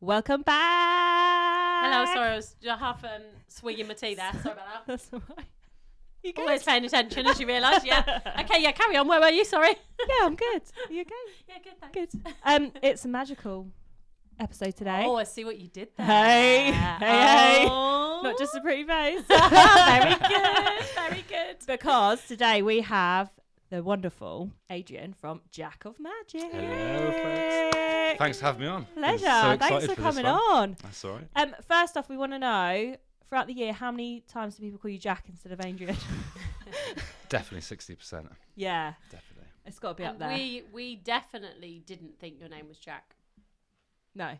Welcome back. Hello, sorry, I was half swinging my tea there. Sorry about that. That's all right. You good? Always paying attention, as you realise. Yeah. Okay, yeah, carry on. Where were you? Sorry. Yeah, I'm good. Are you okay? Yeah, good, thanks. Good. It's a magical episode today. Oh, I see what you did there. Hey. Oh. Not just a pretty face. Very good. Very good. Because today we have the wonderful Adrian from Jack of Magic. Hello, folks. Thanks for having me on. Pleasure. So Thanks for this coming one. on. That's all right. First off, we want to know, throughout the year, how many times do people call you Jack instead of Adrian? Definitely 60%. Yeah. Definitely. It's got to be up And there. we definitely didn't think your name was Jack. No.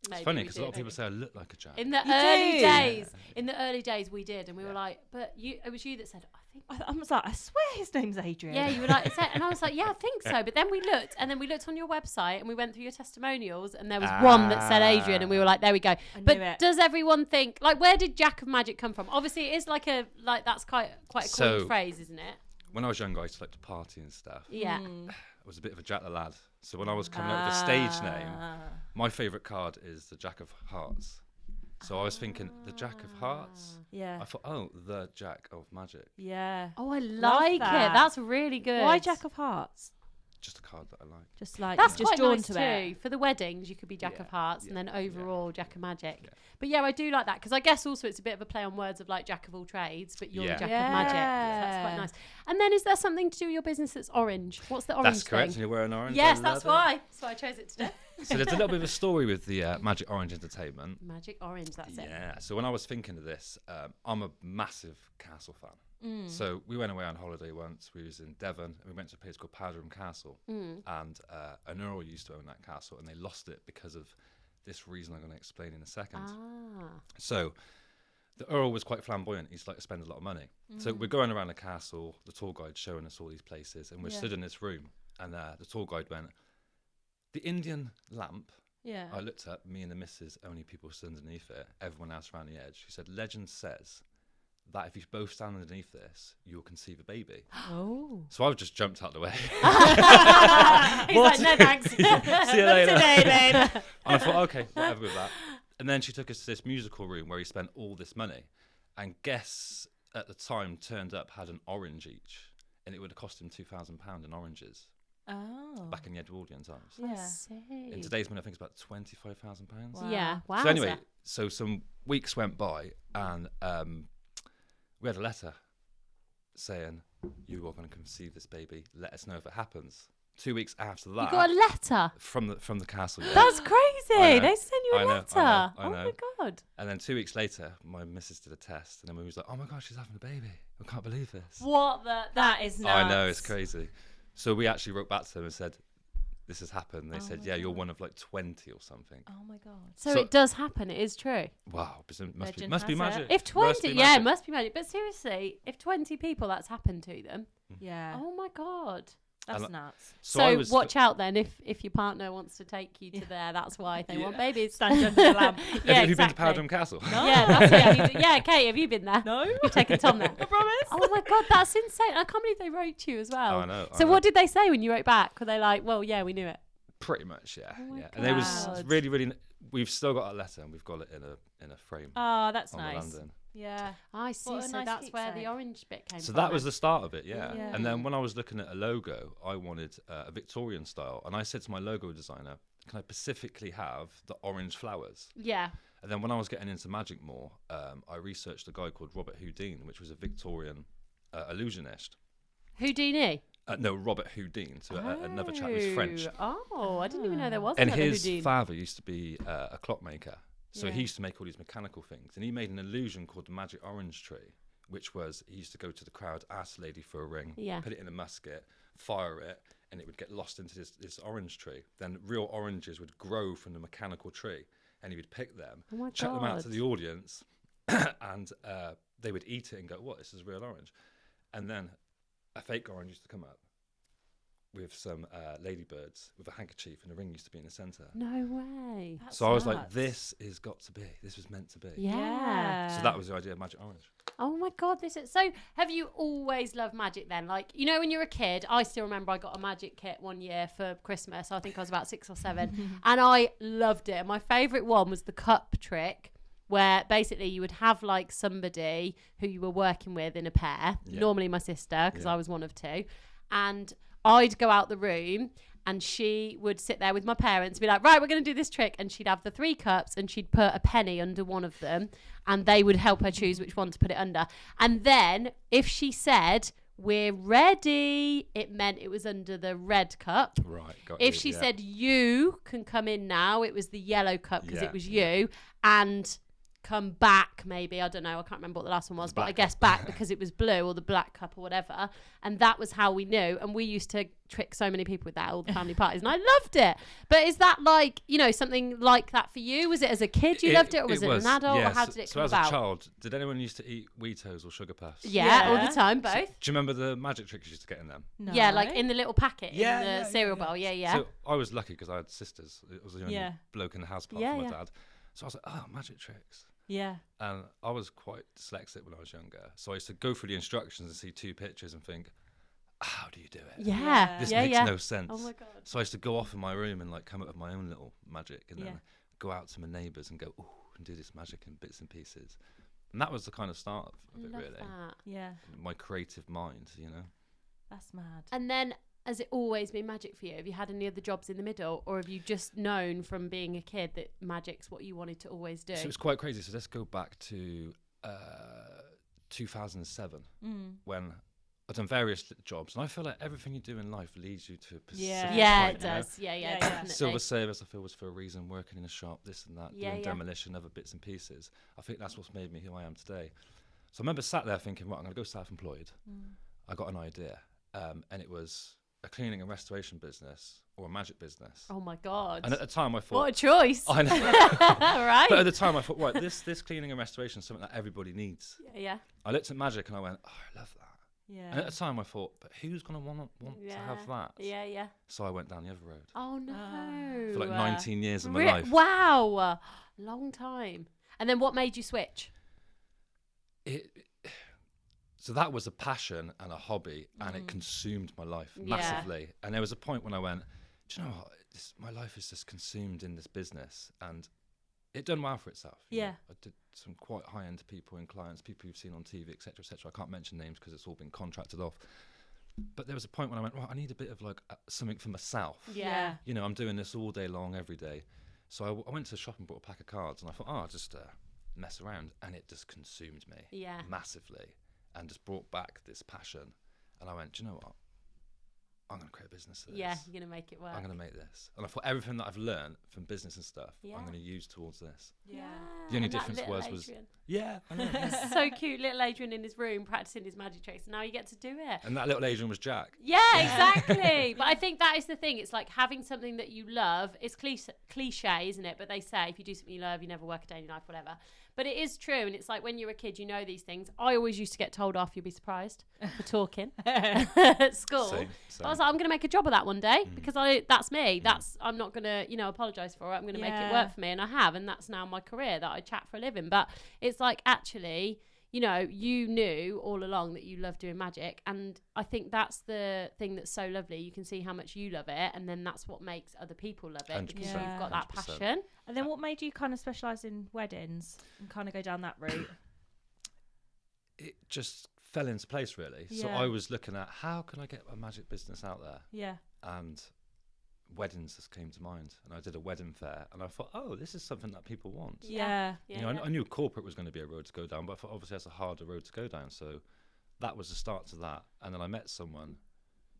It's Maybe funny we because a lot of did. people say I look like a Jack. In the You early do? days, we did, and we were like, but it was you that said, I think. I was like, I swear his name's Adrian. Yeah, you were like, and I was like, yeah, I think so. But then we looked on your website, and we went through your testimonials, and there was one that said Adrian, and we were like, there we go. I knew But it. does everyone think, like, where did Jack of Magic come from? Obviously, it is that's quite a So- cool phrase, isn't it? When I was younger, I used to like to party and stuff. Yeah. Mm. I was a bit of a Jack the Lad. So when I was coming up with a stage name, my favourite card is the Jack of Hearts. So I was thinking, the Jack of Hearts? Yeah. I thought, oh, the Jack of Magic. Yeah. Oh, I like that. it. That's really good. Why Jack of Hearts? Just a card that I like. Just like That's just quite drawn nice to too. it. For the weddings, you could be Jack Yeah, of Hearts, and yeah, then overall Jack of Magic. Yeah. But yeah, I do like that because I guess also it's a bit of a play on words of like Jack of all trades, but you're Yeah. the Jack of Magic. So that's quite nice. And then is there something to do with your business that's orange? What's the orange That's correct. And thing? you're wearing orange. Yes, I that's love why. That's why I chose it today. it. So there's a little bit of a story with the Magic Orange Entertainment. Magic orange, that's it. Yeah. So when I was thinking of this, I'm a massive castle fan. So we went away on holiday once. We was in Devon, and we went to a place called Powderham Castle. And an earl used to own that castle, and they lost it because of this reason I'm going to explain in a second. Ah. So the earl was quite flamboyant. He used to like to spend a lot of money. So we're going around the castle. The tour guide showing us all these places, and we're stood in this room. And the tour guide went, "The Indian lamp." Yeah. I looked up. Me and the missus, only people stood underneath it. Everyone else around the edge. She said, "Legend says that if you both stand underneath this, you'll conceive a baby." Oh. So I've just jumped out the way. He's like, no thanks. See you later. Today, babe. And I thought, okay, whatever with that. And then she took us to this musical room where he spent all this money. And guests at the time turned up, had an orange each. And it would have cost him £2,000 in oranges Oh. back in the Edwardian times. Yeah. In today's money, I think it's about £25,000. Wow. Yeah, wow. So anyway, so some weeks went by and we had a letter saying, "You are going to conceive this baby. Let us know if it happens." 2 weeks after that, You got a letter? from the castle. Yeah. That's crazy. I know. They sent you a I know, letter. I Oh know. my God. And then 2 weeks later, my missus did a test, and then we was like, "Oh my gosh, she's having a baby! I can't believe this." What the? That is nuts. I know, it's crazy. So we actually wrote back to them and said, "This has happened." They said, my "Yeah, you're God. one of like 20 or something." Oh my God. So So- it does happen. It is true. Wow, must be Legend must be has it. magic. If 20, Must be yeah, magic. it must be magic. But seriously, if 20 people that's happened to them, Yeah. oh my God. That's And- nuts. So, I So was watch out then if your partner wants to take you to there. That's why they want Yeah. babies. Stand under the lamp. Have Yeah, you been to exactly. Powderham Castle? Yeah, that's it. Yeah, Kate, have you been there? No. You've taken Tom there. I promise. Oh my God, that's insane. I can't believe they wrote to you as well. Oh, I know. So what did they say when you wrote back? Were they like, well, yeah, we knew it? Pretty much, yeah. Oh my yeah. And it was God. really, really. We've still got a letter, and we've got it in a frame Oh, that's on nice. the London. Yeah. I see. What a So nice that's where the keepsake. orange bit came So from. that was then. the start of it, yeah. Yeah. And then when I was looking at a logo, I wanted a Victorian style, and I said to my logo designer, "Can I specifically have the orange flowers?" Yeah. And then when I was getting into magic more, I researched a guy called Robert Houdin, which was a Victorian illusionist. Houdini. No, Robert Houdin, so another chap who's French. Oh, I didn't even know there was And another his Houdini. father used to be a clockmaker. So Yeah. he used to make all these mechanical things. And he made an illusion called the magic orange tree, which was he used to go to the crowd, ask the lady for a ring, Yeah. put it in a musket, fire it, and it would get lost into this orange tree. Then real oranges would grow from the mechanical tree, and he would pick them, Oh my chuck them out to God. the audience, and they would eat it and go, "What? This is real orange." And then a fake orange used to come up with some ladybirds with a handkerchief, and the ring used to be in the centre. No way. That's So I was like, nuts. this is got to be. This was meant to be. Yeah. So that was the idea of Magic Orange. Oh my God, this is so. Have you always loved magic then? Like, you know, when you're a kid, I still remember I got a magic kit one year for Christmas. I think I was about 6 or 7, and I loved it. My favourite one was the cup trick, where basically you would have like somebody who you were working with in a pair, normally my sister, because I was one of 2, and I'd go out the room and she would sit there with my parents and be like, right, we're going to do this trick. And she'd have the 3 cups and she'd put a penny under one of them and they would help her choose which one to put it under. And then if she said, we're ready, it meant it was under the red cup. Right, got If you, she yeah. said, you can come in now, it was the yellow cup because Yeah, it was you. And come back, maybe, I don't know, I can't remember what the last one was, but I guess back because it was blue, or the black cup or whatever. And that was how we knew. And we used to trick so many people with that at all the family parties, and I loved it. But is that like, you know, something like that for you? Was it as a kid you loved it, or was it an adult, or how did it come about? So as a child, did anyone used to eat Weetos or Sugar Puffs? Yeah, all the time, both. Do you remember the magic tricks you used to get in them? No. Yeah, like in the little packet in the cereal yeah. bowl. Yeah. So I was lucky because I had sisters. It was the only bloke in the house apart from my dad. So I was like, oh, magic tricks. Yeah. And I was quite dyslexic when I was younger. So I used to go through the instructions and see 2 pictures and think, how do you do it? Yeah. This makes no sense. Oh my God. So I used to go off in my room and like come up with my own little magic and then go out to my neighbours and go, ooh, and do this magic in bits and pieces. And that was the kind of start of it, really. That. Yeah. My creative mind, you know. That's mad. And then, has it always been magic for you? Have you had any other jobs in the middle, or have you just known from being a kid that magic's what you wanted to always do? So it's quite crazy. So let's go back to 2007 when I've done various jobs, and I feel like everything you do in life leads you to a specific Yeah, point, it does. You know? Yeah, definitely. Silver service, I feel, was for a reason. Working in a shop, this and that, doing yeah. demolition, other bits and pieces. I think that's what's made me who I am today. So I remember sat there thinking, right, I'm going to go self-employed. I got an idea, and it was a cleaning and restoration business or a magic business. Oh my God. And at the time I thought, what a choice. I know. Right. But at the time I thought, right, this cleaning and restoration is something that everybody needs. Yeah. I looked at magic and I went, oh, I love that. Yeah. And at the time I thought, but who's going to want to have that? Yeah. So I went down the other road. Oh no. For like 19 years of my life. Wow. Long time. And then what made you switch? So that was a passion and a hobby, and it consumed my life massively. And there was a point when I went, do you know what? My life is just consumed in this business, and it done well for itself. you know. I did some quite high-end people and clients, people you've seen on TV, etc., etc. I can't mention names because it's all been contracted off. But there was a point when I went, right, I need a bit of like something for myself. Yeah. You know, I'm doing this all day long, every day. So I went to the shop and bought a pack of cards, and I thought, I'll just mess around, and it just consumed me massively. And just brought back this passion. And I went, do you know what? I'm going to create a business of this. Yeah, you're going to make it work. I'm going to make this. And I thought everything that I've learned from business and stuff, I'm going to use towards this. Yeah. The only And that difference little was Adrian. I know, yeah. So cute, little Adrian in his room practicing his magic tricks. And now you get to do it. And that little Adrian was Jack. Yeah, exactly. But I think that is the thing. It's like having something that you love. It's cliche, isn't it? But they say if you do something you love, you never work a day in your life, whatever. But it is true. And it's like when you're a kid, you know these things. I always used to get told off, you'll be surprised, for talking at school. Same. I was like, I'm going to make a job of that one day because that's me. I'm not going to, apologise for it. I'm going to make it work for me. And I have. And that's now my career that I chat for a living. But it's like, actually, you knew all along that you love doing magic. And I think that's the thing that's so lovely. You can see how much you love it. And then that's what makes other people love it because you've got that 100%. passion. And then what made you kind of specialise in weddings and kind of go down that route? It just fell into place, really. So Yeah. I was looking at how can I get a magic business out there? Yeah. And weddings just came to mind. And I did a wedding fair. And I thought, oh, this is something that people want. Yeah. I knew corporate was going to be a road to go down, but I thought obviously that's a harder road to go down. So that was the start to that. And then I met someone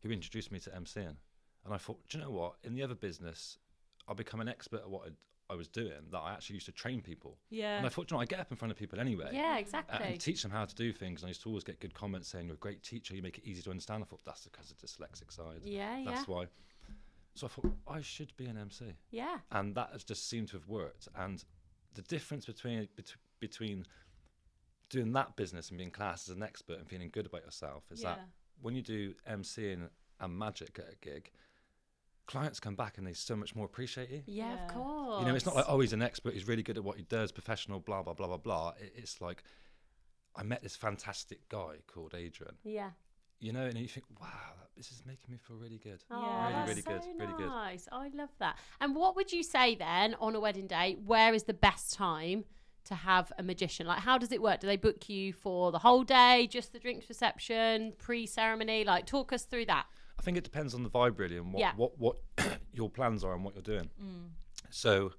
who introduced me to MCing. And I thought, do you know what? In the other business, I'll become an expert at what I was doing, that I actually used to train people. Yeah. And I thought, do you know, I get up in front of people anyway. Yeah, exactly. And teach them how to do things. And I used to always get good comments saying, you're a great teacher, you make it easy to understand. I thought, that's because of the dyslexic side. Yeah, That's why. So I thought, I should be an MC. Yeah. And that has just seemed to have worked. And the difference between doing that business and being classed as an expert and feeling good about yourself is that when you do MCing and magic at a gig, clients come back and they so much more appreciate you. Yeah, of course. It's not like, oh, he's an expert, he's really good at what he does, professional, blah, blah, blah, blah, blah. It's like, I met this fantastic guy called Adrian. Yeah. You know, and you think, wow, this is making me feel really good. Oh, Yeah. that's Really so good, really good. nice. I love that. And what would you say then on a wedding day? Where is the best time to have a magician? Like, how does it work? Do they book you for the whole day, just the drinks reception, pre-ceremony? Like, talk us through that. I think it depends on the vibe really, and what your plans are and what you're doing. So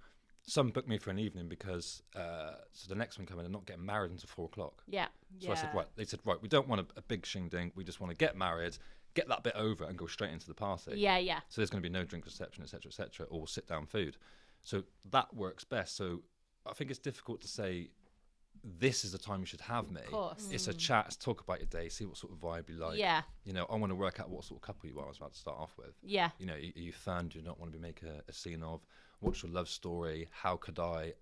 some book me for an evening because so the next one coming, they're not getting married until 4:00. Yeah. So I said, right. They said, right, we don't want a big shing-ding. We just want to get married, get that bit over, and go straight into the party. Yeah, yeah. So there's going to be no drink reception, etc., or sit-down food. So that works best. So I think it's difficult to say, this is the time you should have me. Of course. It's a chat, it's talk about your day, see what sort of vibe you like. Yeah. You know, I want to work out what sort of couple you are. I was about to start off with. Yeah. You know, are you fun? Do you not want to be making a scene of? What's your love story? How could I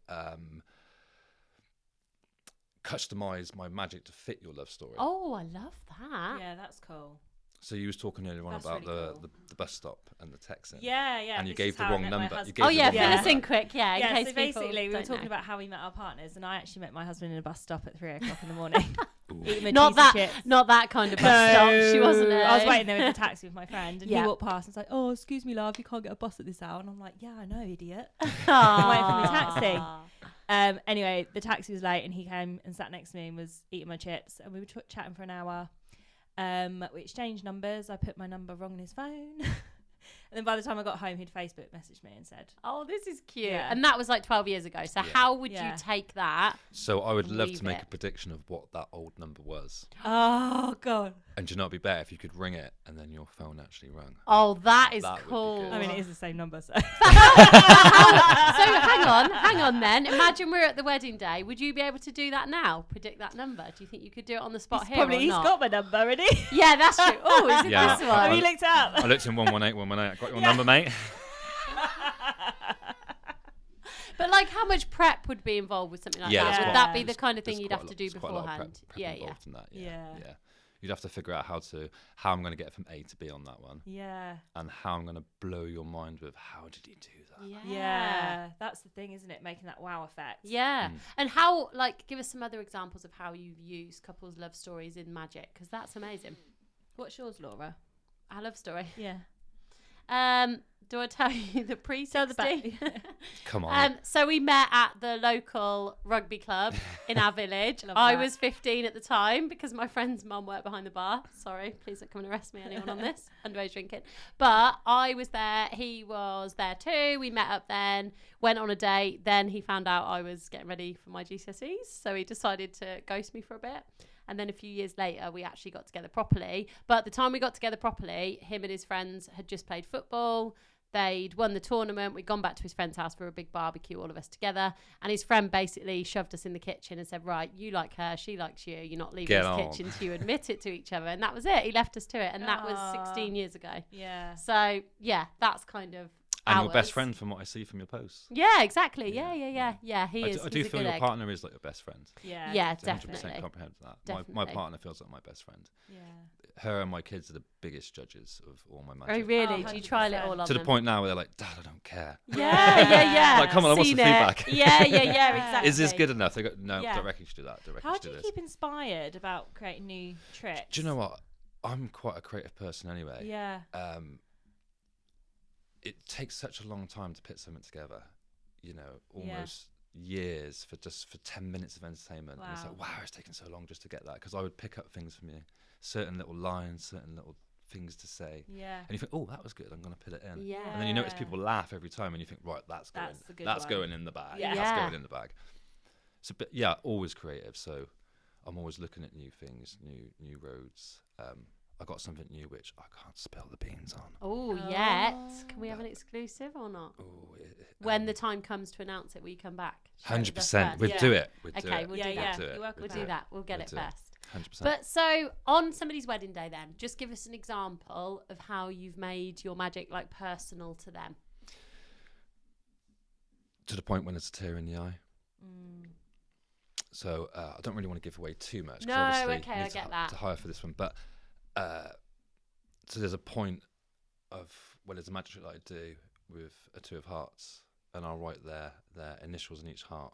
customize my magic to fit your love story? Oh, I love that. Yeah, that's cool. So you was talking earlier on That's about really cool. the bus stop and the texting. Yeah, yeah. And you this gave is the how I wrong met my number. You husband. gave Oh, the yeah. wrong Fill Yeah. us number. in quick. Yeah. In Yeah, case so people basically we were don't talking know. about how we met our partners, and I actually met my husband in a bus stop at 3:00 in the morning. Eating Not cheese and that, chips. not that kind of bus stop. She wasn't. I was waiting there with the taxi with my friend, and Yeah. he walked past and was like, "Oh, excuse me, love, you can't get a bus at this hour." And I'm like, "Yeah, I know, idiot." I'm waiting for the taxi. Anyway, the taxi was late, and he came and sat next to me and was eating my chips, and we were chatting for an hour. We exchanged numbers. I put my number wrong in his phone. And then by the time I got home, he'd Facebook messaged me and said, Oh, this is cute. Yeah. And that was like 12 years ago. So Yeah. how would Yeah. you take that? So I would love Weave to make it. a prediction of what that old number was. "Oh God." And do you know, it'd be better if you could ring it and then your phone actually rang. Oh, that is That would be cool. good. I mean, it is the same number, so. So hang on then. Imagine we're at the wedding day. Would you be able to do that now? Predict that number? Do you think you could do it on the spot here or He's not? got my number already. Yeah, that's true. Oh, is it Yeah. this Have you one? looked it up? I looked in 118, 118. I got your number, mate. But like, how much prep would be involved with something like Yeah, that? there's Would quite- that be the kind of thing There's you'd quite have a to do lot- there's quite a lot of beforehand? prep Yeah, involved in that. Yeah. Yeah. You'd have to figure out how I'm going to get from A to B on that one, Yeah. and how I'm going to blow your mind with how did he do that? Yeah. Yeah. That's the thing, isn't it? Making that wow effect. Yeah. Mm. And how, like, give us some other examples of how you've used couples' love stories in magic, because that's amazing. What's yours, Laura? Our love story. Yeah. Do I tell you the pre-60? Tell the back. Come on. So we met at the local rugby club in our village. Love I that. was 15 at the time because my friend's mum worked behind the bar. Sorry, please don't come and arrest me, anyone on this. Underage drinking. But I was there. He was there too. We met up then, went on a date. Then he found out I was getting ready for my GCSEs. So he decided to ghost me for a bit. And then a few years later, we actually got together properly. But the time we got together properly, him and his friends had just played football. They'd won the tournament. We'd gone back to his friend's house for a big barbecue, all of us together. And his friend basically shoved us in the kitchen and said, right, you like her, she likes you. You're not leaving Get this on. kitchen till you admit it to each other. And that was it. He left us to it. And that was 16 years ago. Yeah. So, yeah, that's kind of And ours. your best friend, from what I see from your posts. Yeah, exactly. Yeah, Yeah, he is. I do He's a feel good your egg. partner is like your best friend. Yeah. Yeah, 100% definitely. comprehend that. Definitely. My partner feels like my best friend. Yeah. Her and my kids are the biggest judges of all my Oh, magic. really? Oh, Do you trial it 100%. all on To the them? point now where they're like, Dad, I don't care. Yeah. Like, come on, I want some Seen it. feedback. Yeah, Yeah. exactly. Is this good enough? They go, no, Yeah. don't reckon you should do that. Don't reckon How you do should you do this. keep inspired about creating new tricks? Do you know what? I'm quite a creative person anyway. Yeah. It takes such a long time to put something together. You know, Yeah. almost years for 10 minutes of entertainment. And it's like, wow, it's taken so long just to get that. Because I would pick up things from you, certain little lines, certain little things to say. Yeah. And you think, oh, that was good, I'm going to put it in. Yeah. And then you notice people laugh every time and you think, right, that's That's the going, good that's one. going in the bag. Yeah. That's Yeah. going in the bag. So, but yeah, always creative. So I'm always looking at new things, new roads. I got something new which I can't spill the beans on. Oh, yet. Can we have an exclusive or not? Oh, When the time comes to announce it, will you come back? Share it with us 100%. first? We'd Yeah. do it. We'd do Okay, it. we'll Yeah, do yeah. that. We'll do it. You're welcome We'll to do it. that. We'll get We'll it do it. first. 100%. But so on somebody's wedding day then, just give us an example of how you've made your magic like personal to them. To the point when it's a tear in the eye. Mm. So I don't really want to give away too much. 'cause No, obviously okay, you I need get that. to hire for this one. But so there's a point of, well, there's a magic trick that I do with a two of hearts. and I'll write their initials in each heart,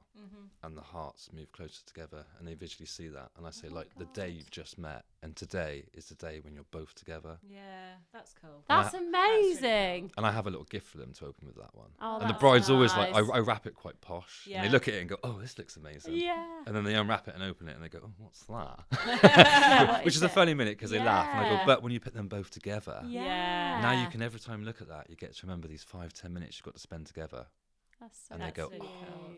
and the hearts move closer together, and they visually see that. And I say, the day you've just met, and today is the day when you're both together. Yeah, that's cool. That's Really amazing. cool. And I have a little gift for them to open with that one. Oh, and the that's bride's always like, nice. I wrap it quite posh. Yeah. And they look at it and go, oh, this looks amazing. Yeah. And then they unwrap it and open it and they go, oh, what's that? What Which is a funny minute because they laugh. And I go, Yeah. but when you put them both together, Yeah. now you can every time look at that, you get to remember these 5-10 minutes you've got to spend together. That's so And they go, cute. oh.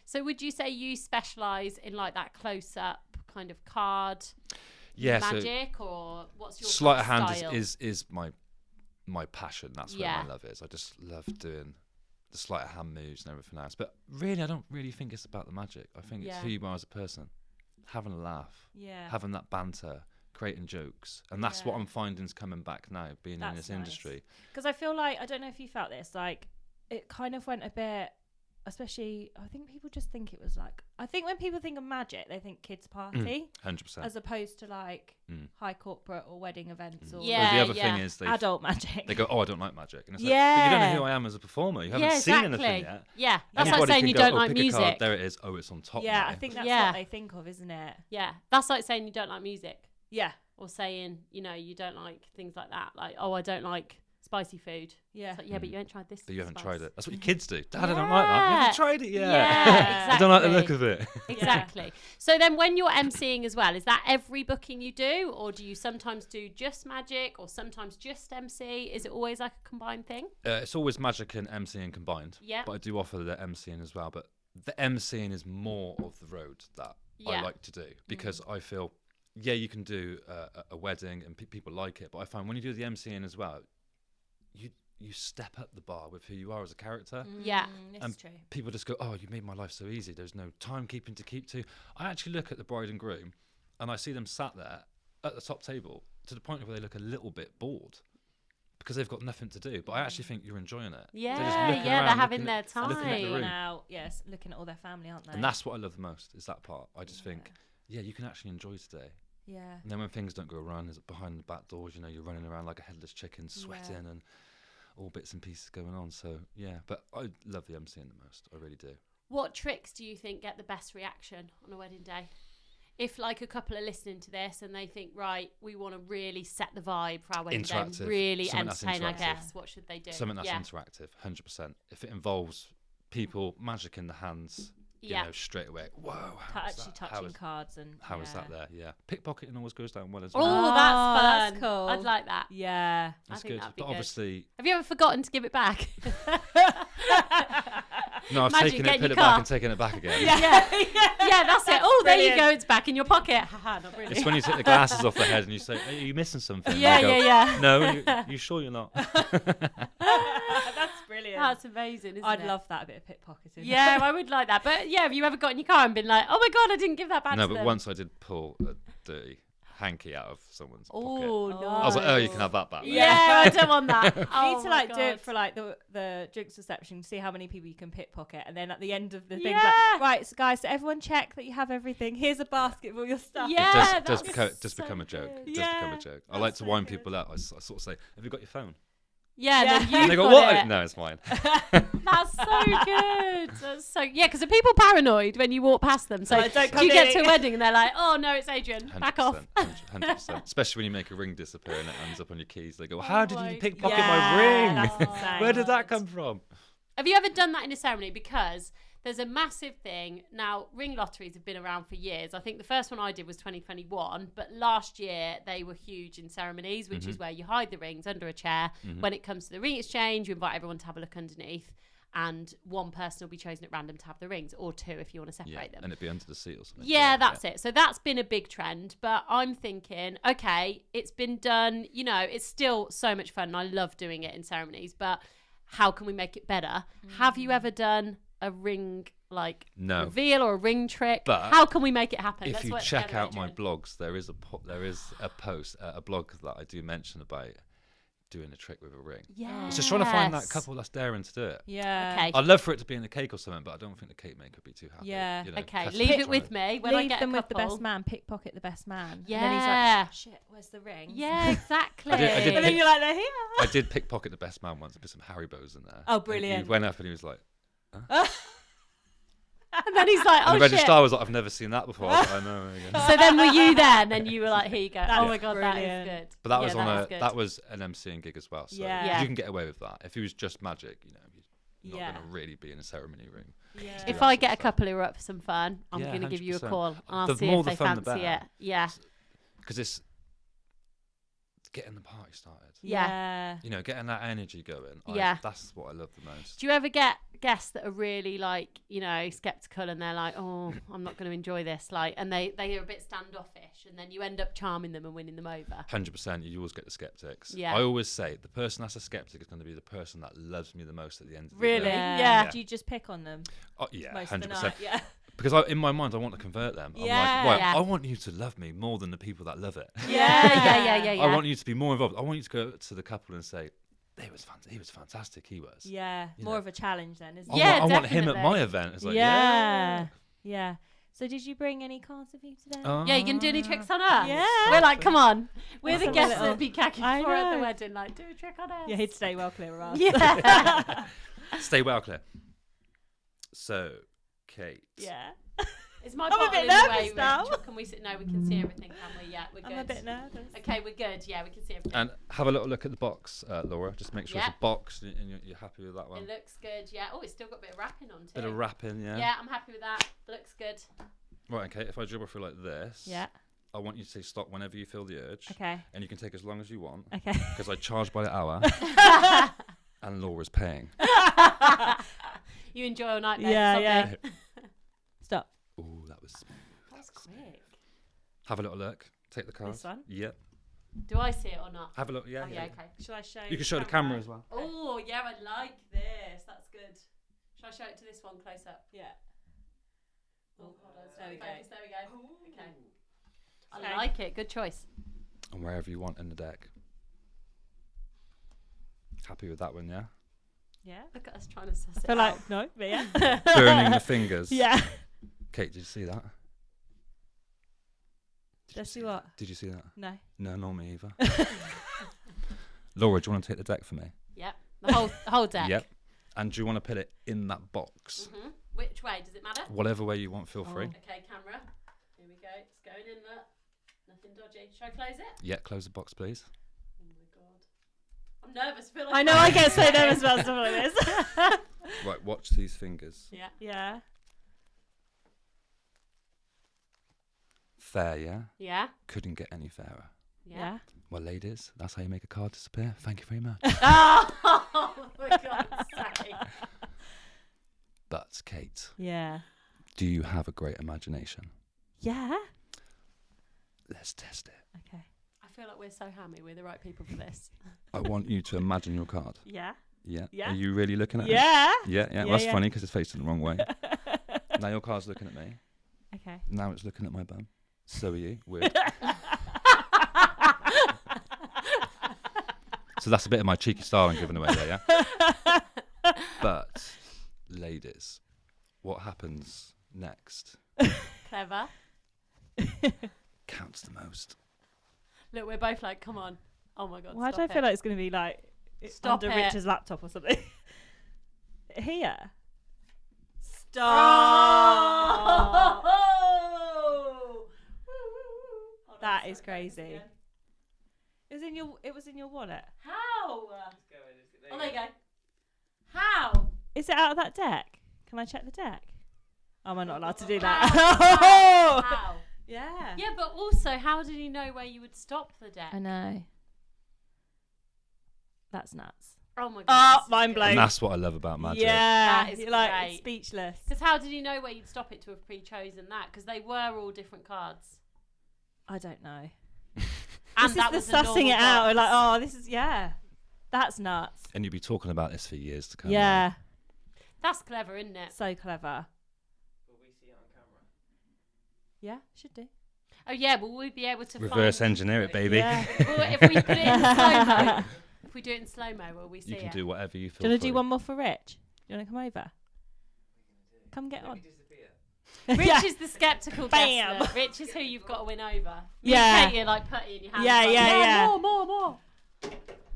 So would you say you specialise in like that close-up kind of card Yeah, so magic, or what's your sleight of kind hand style? is my passion. That's where Yeah. my love is. I just love doing the sleight of hand moves and everything else. But really, I don't really think it's about the magic. I think it's Yeah. who you are as a person, having a laugh, Yeah. having that banter, creating jokes, and that's what Yeah. I'm finding is coming back now, being in That's this nice. industry. Because I feel like, I don't know if you felt this, like it kind of went a bit, especially I think people just think it was like, I think when people think of magic, they think kids party 100%. as opposed to like Mm. high corporate or wedding events or Yeah. Well, the other thing is adult magic. they go, oh, I don't like magic. And it's like, but you don't know Yeah. who I am as a performer. You haven't Yeah, seen exactly. anything yet. Yeah, that's like Anybody saying can you go, don't oh, like pick a card, music. there it is. Oh, it's on top Yeah, now. I think that's Yeah. what they think of, isn't it? Yeah, that's like saying you don't like music, Yeah. or saying, you know, you don't like things like that. Like, oh, I don't like spicy food. Yeah. It's like, yeah, but you ain't tried this. But you haven't spice. tried it. That's what your kids do. Dad, I don't like that. You Yeah. haven't tried it yet. Yeah, I don't like the look exactly. of it. Exactly. So then when you're emceeing as well, is that every booking you do, or do you sometimes do just magic or sometimes just MC? Is it always like a combined thing? It's always magic and MCing combined. Yeah. But I do offer the MCing as well. But the MCing is more of the road that I Yeah. like to do because I feel, yeah, you can do a wedding and people like it. But I find when you do the MCing as well, you step up the bar with who you are as a character. Yeah. It's And true. people just go, oh, you made my life so easy. There's no timekeeping to keep to. I actually look at the bride and groom and I see them sat there at the top table to the point where they look a little bit bored because they've got nothing to do. But I actually think you're enjoying it. Yeah, They're just looking they're around, having looking their at- looking at the time. room. Out, yes, looking at all their family, aren't they? And that's what I love the most is that part. I just think, yeah, you can actually enjoy today. yeah. And then when things don't go wrong, is behind the back doors, you know, you're running around like a headless chicken, sweating and all bits and pieces going on. So, yeah, but I love the MCing the most. I really do. What tricks do you think get the best reaction on a wedding day? If like a couple are listening to this and they think, right, we want to really set the vibe for our wedding day, Interactive. really Something that's entertain our interactive. guests, what should they do? Something that's yeah. interactive, 100%. If it involves people, magic in the hands, you Yeah. know, straight away, whoa, Actually touching cards and How is that there? Yeah. Pickpocketing always goes down well as Oh, well. that's Oh, fun. that's cool. I'd like that. Yeah. I That's think good. that'd be But good. obviously, Have you ever forgotten to give it back? no, I've Imagine taken it, getting put your it car. back and taken it back again. yeah. Yeah, that's it. Oh, there you brilliant. go. It's back in your pocket. Haha, not really. It's when you take the glasses off the head and you say, are you missing something? Yeah, And they go, yeah. No, you sure you're not? That's brilliant. That's amazing, isn't I'd it? love that, a bit of pickpocketing. Yeah, I would like that. But yeah, have you ever got in your car and been like, oh my God, I didn't give that back No, to but them? once I did pull a dirty hanky out of someone's pocket. Oh, no. I was like, oh, you can have that back. Yeah, I don't want that. You Oh need to my like do God. it for like the drinks reception, see how many people you can pickpocket, and then at the end of the thing, Yeah. like, right, so guys, so everyone check that you have everything. Here's a basket of all your stuff. Yeah. It does that's become a so joke. good. It does Yeah, become a joke. I that's like to so wind good. people out. I sort of say, have you got your phone? Yeah, Yeah. then And you they go, got what? it. No, it's mine. That's so good. That's so yeah, because are people paranoid when you walk past them? So Like, don't do come you get near to me. a wedding and they're like, "Oh no, it's Adrian. Back off." 100%. Especially when you make a ring disappear and it ends up on your keys. They go, Oh how did my you pickpocket God. my ring? That's insane. Where did that come from? Have you ever done that in a ceremony? Because there's a massive thing now. Ring lotteries have been around for years. I think the first one I did was 2021, but last year they were huge in ceremonies, which is where you hide the rings under a chair. When it comes to the ring exchange, you invite everyone to have a look underneath, and one person will be chosen at random to have the rings, or two if you want to separate Yeah, them. and it'd be under the seat or something. Yeah, that's it. So that's been a big trend. But I'm thinking, okay, it's been done. You know, it's still so much fun. And I love doing it in ceremonies. But how can we make it better? Have you ever done a ring No. reveal or a ring trick? But how can we make it happen? If Let's you work check together, out my Adrian. blogs, there is a post, a blog that I do mention about doing a trick with a ring. Yeah. It's just trying to find that couple that's daring to do it. Yeah. Okay. I'd love for it to be in a cake or something, but I don't think the cake maker would be too happy. Yeah. You know, Okay, that's leave what it I'm with trying me. When I Leave get them a with the couple. best man, pickpocket the best man. And then he's Yeah. like, shit, where's the ring? Yeah, exactly. I did And then you're like, they're here. I did pickpocket the best man once. I put some Haribos in there. Oh, And brilliant. He went up and he was like, And then he's like, And oh the shit. registrar was like, I've never seen that before. I was like, I know. Yeah. So then were you there? And then you were like, here you go. That's Oh my God, that brilliant. is good. But that Yeah, was good. that was an MCing gig as well. So Yeah. you can get away with that. If it was just magic, you're not Yeah. going to really be in a ceremony room. Yeah. If that I sort get of a stuff. couple who are up for some fun, I'm Yeah, going to give you a 100%. call and I'll The see more if the they fun, the fancy better. it. Yeah. Because it's getting the party started. Yeah. You know, getting that energy going. Yeah. That's what I love the most. Do you ever get guests that are really like, you know, skeptical and they're like, oh, I'm not going to enjoy this, like, and they are a bit standoffish, and then you end up charming them and winning them over? 100%. You always get the skeptics. Yeah. I always say the person that's a skeptic is going to be the person that loves me the most at the end of the Really? day. Yeah. Do you just pick on them Oh, yeah, most 100%. of the night? Yeah. Because in my mind, I want to convert them. I'm Yeah. like, right, Yeah. I want you to love me more than the people that love it. Yeah. I want you to be more involved. I want you to go to the couple and say, he was fantastic. He was. Yeah. You More know. of a challenge then, isn't Yeah, it? I want him at definitely. my event. It's like, Yeah. Yeah. So did you bring any cards with you today? Yeah, you can do any tricks on us. Yeah. We're like, come on. We're That's the a guests little- that be cacking I for at the know. wedding. Like, do a trick on us. Yeah, he'd stay well clear of us. Yeah. Stay well clear. So, Kate. Yeah. Is my I'm a bottle bit in the nervous way? now. Can we sit? No, we can see everything, can we? Yeah, we're good. I'm a bit nervous. Okay, we're good. Yeah, we can see everything. And have a little look at the box, Laura. Just make sure Yeah. it's a box and you're happy with that one. It looks good. Yeah. Oh, it's still got a bit of wrapping on too. Bit of wrapping, yeah. Yeah, I'm happy with that. Looks good. Right, okay. If I dribble through like this, Yeah. I want you to say stop whenever you feel the urge. Okay. And you can take as long as you want Okay. because I charge by the hour and Laura's paying. You enjoy all night, Yeah, babe. yeah. Something. Stop. Ooh, that was smooth. That's quick. Have a little look. Take the card. This one? Yep. Do I see it or not? Have a look. Yeah. Oh, yeah, okay. Shall I show You can show the camera as well. Oh, yeah, I like this. That's good. Shall I show it to this one close up? Yeah. Oh, hold on. There we go. Focus, there we go. Okay. Okay. I like it. Good choice. And wherever you want in the deck. Happy with that one, yeah? Yeah. Look at us trying to suss I it feel out. like, no, but yeah. Burning the fingers. Yeah. Kate, did you see that? Let's see what? Did you see that? No. No, not me either. Laura, do you want to take the deck for me? Yep. The whole deck. Yep. And do you want to put it in that box? Mm-hmm. Which way? Does it matter? Whatever way you want, feel free. Okay, camera. Here we go. It's going in there. Nothing dodgy. Shall I close it? Yeah, close the box, please. Oh my god. I'm nervous. I feel like I know I get so nervous about stuff like this. Right, watch these fingers. Yeah. Yeah. Fair, yeah? Yeah. Couldn't get any fairer. Yeah. Well, ladies, that's how you make a card disappear. Thank you very much. Oh, for God's sake. But, Kate, Yeah. do you have a great imagination? Yeah. Let's test it. Okay. I feel like we're so hammy. We're the right people for this. I want you to imagine your card. Yeah. Yeah? Yeah. Are you really looking at it? Yeah. Yeah, Yeah, Well, that's yeah. funny because it's facing the wrong way. Now your card's looking at me. Okay. Now it's looking at my bum. So are you. Weird. So that's a bit of my cheeky style I'm giving away there, yeah? But, ladies, what happens next Clever. counts the most. Look, we're both like, come on. Oh my God. Why do stop I feel it. like it's going to be like Stop under it. Richard's laptop or something? Here. Stop. Oh! That is crazy. It was in your wallet. How? Oh, there you go. How? Is it out of that deck? Can I check the deck? Oh, am I not allowed to do that? How? Yeah. Yeah, but also, how did you know where you would stop the deck? I know. That's nuts. Oh my God. Oh, this is mind good. blown. And that's what I love about magic. Yeah. That is You're like great. speechless. Because how did you know where you'd stop it to have pre-chosen that? Because they were all different cards. I don't know. And This that is was the a sussing it normal out. box. Like, oh, this is, yeah. That's nuts. And you'll be talking about this for years to come. Yeah. That's clever, isn't it? So clever. Will we see it on camera? Yeah, should do. Oh yeah, will we be able to Reverse find... engineer it, baby. Yeah. Well, if we put it in slow-mo, if we do it in slow-mo, will we see You can it? do whatever you feel. Do you want to free. do one more for Rich? Do you want to come over? Come get Let on. me disappear. Rich Yeah. is the skeptical Bam. guest. Rich is who you've got to win over. Yeah. You Katie are like putty in your hands. Yeah, like, yeah. More.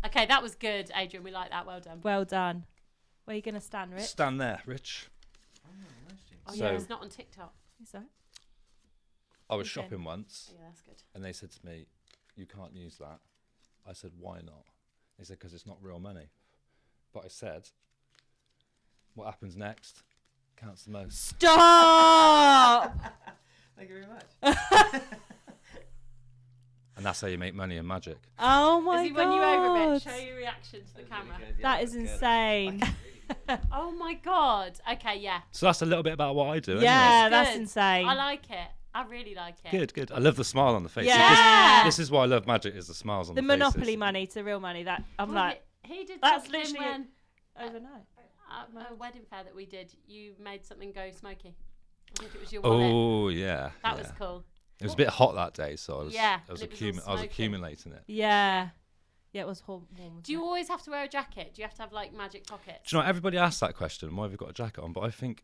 Okay, that was good, Adrian. We like that. Well done. Well done. Where are you going to stand, Rich? Stand there, Rich. Oh, So- yeah, it's not on TikTok. Sorry. I was Okay. shopping once, Yeah, that's good. and they said to me, "You can't use that." I said, "Why not?" They said, "Because it's not real money." But I said, "What happens next counts the most." Stop! Thank you very much. And that's how you make money in magic. Oh my As he god. won you over, Rich. Show your reaction to the camera. That is insane. Oh my god. Okay, yeah. So that's a little bit about what I do. Yeah, That's that's good. insane. I like it. I really like it. Anyway. Good. I love the smile on the face. Yeah. This is why I love magic, is the smiles on The the Monopoly faces. money to real money. That I'm Well, like, he did that's something literally when overnight. a wedding fair that we did. You made something go smoky. I think it was your wallet. Oh, yeah. That yeah. was cool. It was a bit hot that day, so I was, Yeah, I was, and it was all I was smoking. accumulating it. Yeah. Yeah, it was warm. Do you always have to wear a jacket? Do you have to have like magic pockets? Do you know, everybody asks that question, why have you got a jacket on? But I think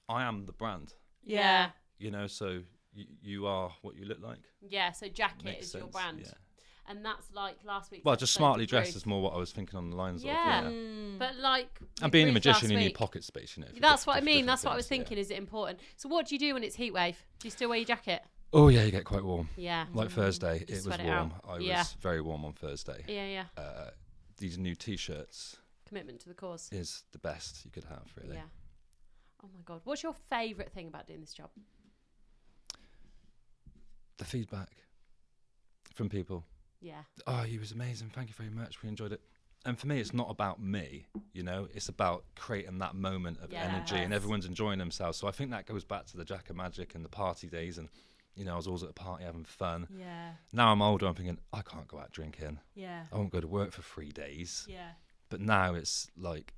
I am the brand, Yeah. you know, so you are what you look like. Yeah, so jacket Makes is your sense, brand. yeah. And that's like last week. Well, just smartly dressed is more what I was thinking on the lines Yeah. of. Yeah. Mm. But like. And we being a briefed magician, last you need week- pocket space, you know. for That's what I different mean. That's what I was things, yeah. thinking. Is it important? So what do you do when it's heat wave? Do you still wear your jacket? Oh, yeah, you get quite warm. Yeah. Like Thursday, Just it was sweat it warm. out. I Yeah. was very warm on Thursday. Yeah. These new T-shirts Commitment to the cause. is the best you could have, really. Yeah. Oh my god. What's your favourite thing about doing this job? The feedback from people. Yeah. Oh, he was amazing. Thank you very much. We enjoyed it. And for me, it's not about me, you know, it's about creating that moment of energy and Yes. everyone's enjoying themselves. So I think that goes back to the Jack of Magic and the party days. And, you know, I was always at a party having fun. Yeah. Now I'm older, I'm thinking, I can't go out drinking. Yeah. I won't go to work for 3 days. Yeah. But now it's like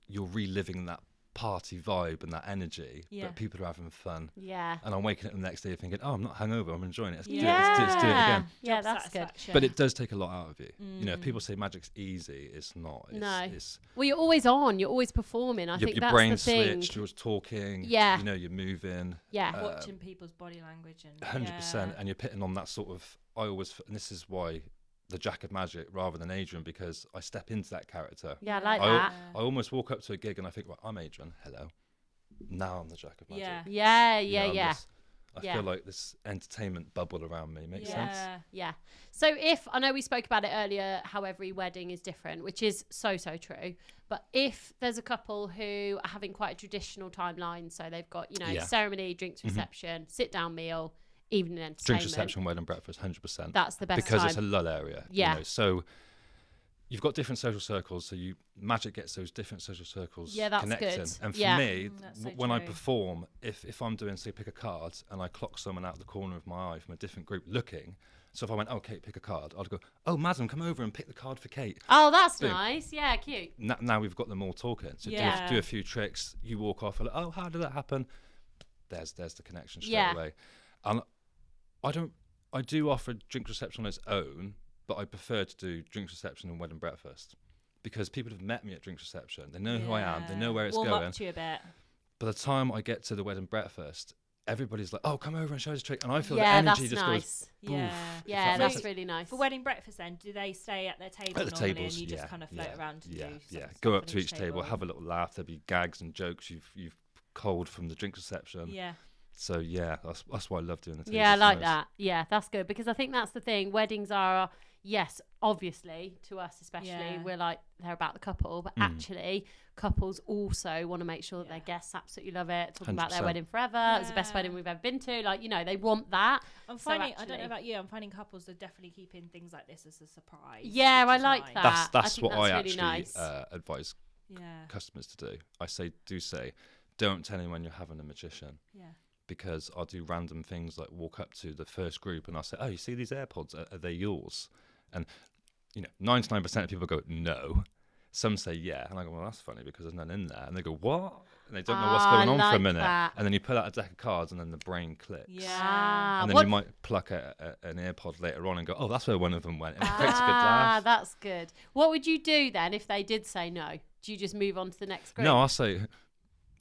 you're reliving that party vibe and that energy, Yeah. but people are having fun. Yeah. And I'm waking up the next day thinking, oh, I'm not hungover, I'm enjoying it. Let's do it, Yeah. let's do it again. Yeah, Job that's good. satisfaction. But it does take a lot out of you. You know, if Mm. people say magic's easy, it's not. It's, No. It's, Well, you're always on. You're always performing. I your think your that's brain the thing. switched, you're talking, Yeah. you know, you're moving. Yeah. Watching people's body language and 100%. Yeah. And you're putting on that sort of, and this is why the Jack of Magic rather than Adrian, because I step into that character. Yeah, I like I, that. I almost walk up to a gig and I think, well, I'm Adrian, hello. Now I'm the Jack of Magic. Yeah. Yeah, You yeah, know, I'm yeah. just- I Yeah. feel like this entertainment bubble around me makes sense. Yeah. Yeah. So if I know we spoke about it earlier, how every wedding is different, which is so true. But if there's a couple who are having quite a traditional timeline, so they've got, you know, Yeah. ceremony, drinks, reception, sit down meal, evening Drinks, entertainment. reception, wedding, breakfast, 100%. That's the best because time. it's a lull area. Yeah. You know, so you've got different social circles, so magic gets those different social circles Yeah, that's connecting. good. And for Yeah. me, That's so when I true. perform, if I'm doing, say, pick a card, and I clock someone out the corner of my eye from a different group looking, so if I went, oh, Kate, pick a card, I'd go, oh, madam, come over and pick the card for Kate. Oh, that's Boom. nice. Yeah, cute. Now we've got them all talking. So Yeah. do a few tricks, you walk off, like, oh, how did that happen? There's the connection straight Yeah. away. And I do offer drink reception on its own, but I prefer to do drinks reception and wedding breakfast because people have met me at drinks reception. They know who I am. They know where it's Warm going. up to you a bit. By the time I get to the wedding breakfast, everybody's like, "Oh, come over and show us a trick," and I feel Yeah, the energy that's just nice. goes. Yeah. Yeah, that that's makes really nice. For wedding breakfast then, do they stay at their table At the normally tables, and you just yeah, kind of float yeah, around and yeah, do yeah. stuff Go on up to each table, have a little laugh. There'll be gags and jokes you've culled from the drink reception. Yeah. So yeah, that's why I love doing the tables. Yeah, I the like most. that. Yeah, that's good because I think that's the thing. Weddings are, yes, obviously to us especially, Yeah. we're like they're about the couple, but actually couples also want to make sure that their guests absolutely love it. Talking about their 100%. wedding forever, it's the best Yeah. wedding we've ever been to. Like, you know, they want that. I'm So finding, I don't actually- know about you, I'm finding couples are definitely keeping things like this as a surprise. Yeah, which I is like nice. that. That's think what that's I really actually nice. advise Yeah. customers to do. I say, don't tell anyone you're having a magician. Yeah. Because I'll do random things like walk up to the first group and I'll say, oh, you see these AirPods? Are they yours? And, 99% of people go, no. Some say, yeah. And I go, well, that's funny because there's none in there. And they go, what? And they don't know what's Ah, going on for a like minute. that. And then you pull out a deck of cards and then the brain clicks. Yeah. Ah, And then what- you might pluck an AirPod later on and go, oh, that's where one of them went. And it creates a good Ah, laugh. that's good. What would you do then if they did say no? Do you just move on to the next group? No, I'll say,